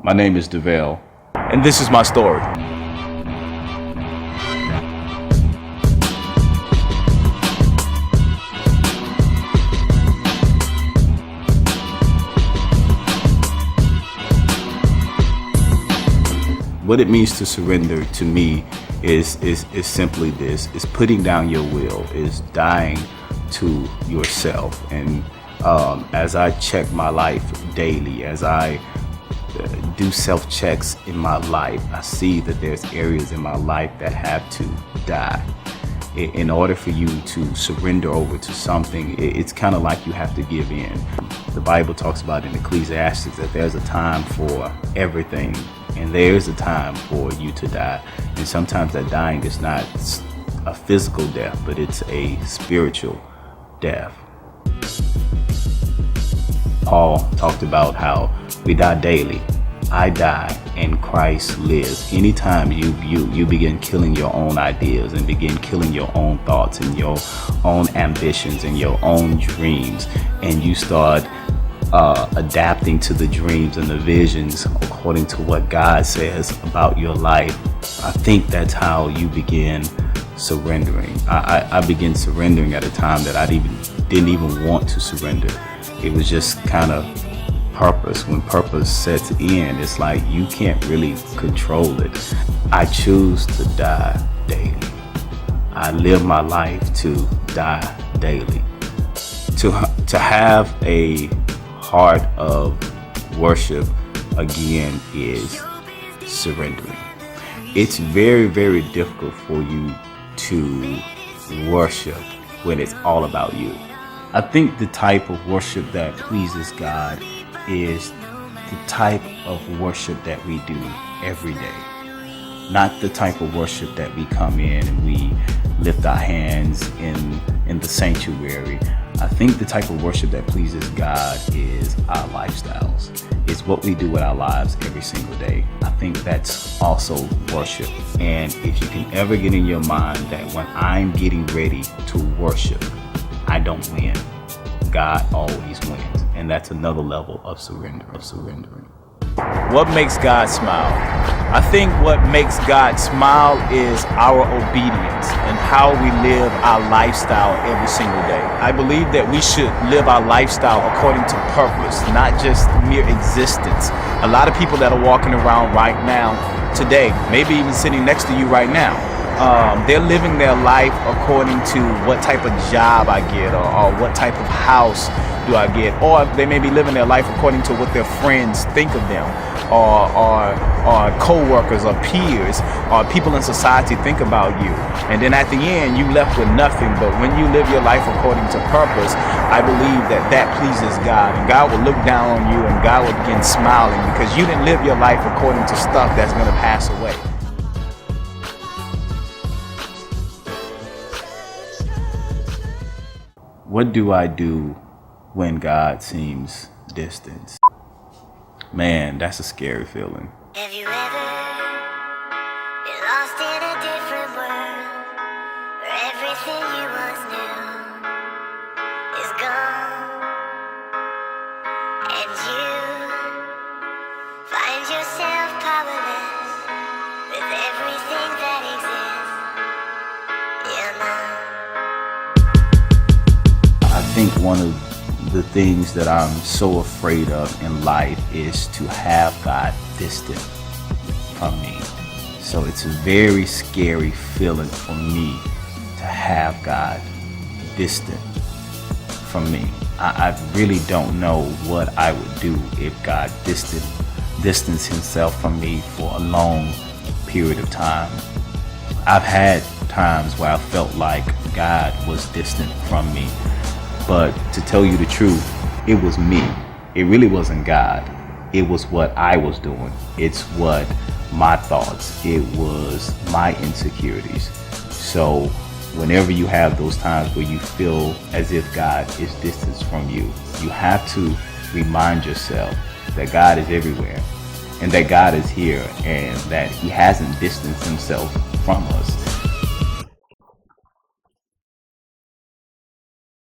My name is Devale, and this is my story. What it means to surrender to me is simply this: is putting down your will, is dying to yourself. And as I check my life daily, as I do self-checks in my life, I see that there's areas in my life that have to die. In order for you to surrender over to something, it's kind of like you have to give in. The Bible talks about in Ecclesiastes that there's a time for everything, and there's a time for you to die. And sometimes that dying is not a physical death, but it's a spiritual death. Paul talked about how we die daily. I die and Christ lives. Anytime you begin killing your own ideas and begin killing your own thoughts and your own ambitions and your own dreams, and you start adapting to the dreams and the visions according to what God says about your life, I think that's how you begin surrendering. I began surrendering at a time that I didn't even want to surrender. It was just kind of purpose. When purpose sets in, it's like you can't really control it. I choose to die daily. I live my life to die daily. To have a heart of worship, again, is surrendering. It's very, very difficult for you to worship when it's all about you. I think the type of worship that pleases God is the type of worship that we do every day. Not the type of worship that we come in and we lift our hands in the sanctuary. I think the type of worship that pleases God is our lifestyles. It's what we do with our lives every single day. I think that's also worship. And if you can ever get in your mind that when I'm getting ready to worship, I don't win, God always wins. And that's another level of surrendering. What makes God smile? I think what makes God smile is our obedience and how we live our lifestyle every single day. I believe that we should live our lifestyle according to purpose, not just mere existence. A lot of people that are walking around right now, today, maybe even sitting next to you right now, they're living their life according to what type of job I get or what type of house do I get, or they may be living their life according to what their friends think of them, or co-workers or peers or people in society think about you. And then at the end, you left with nothing. But when you live your life according to purpose, I believe that pleases God, and God will look down on you and God will begin smiling because you didn't live your life according to stuff that's going to pass away. What do I do when God seems distant? Man, that's a scary feeling. Have you ever been lost in a different world where everything you once knew is gone, and you find yourself powerless with everything that exists? I think one of the things that I'm so afraid of in life is to have God distant from me. So it's a very scary feeling for me to have God distant from me. I really don't know what I would do if God distanced himself from me for a long period of time. I've had times where I felt like God was distant from me. But to tell you the truth, it was me. It really wasn't God. It was what I was doing. It's what my thoughts. It was my insecurities. So whenever you have those times where you feel as if God is distant from you, you have to remind yourself that God is everywhere and that God is here and that he hasn't distanced himself from us.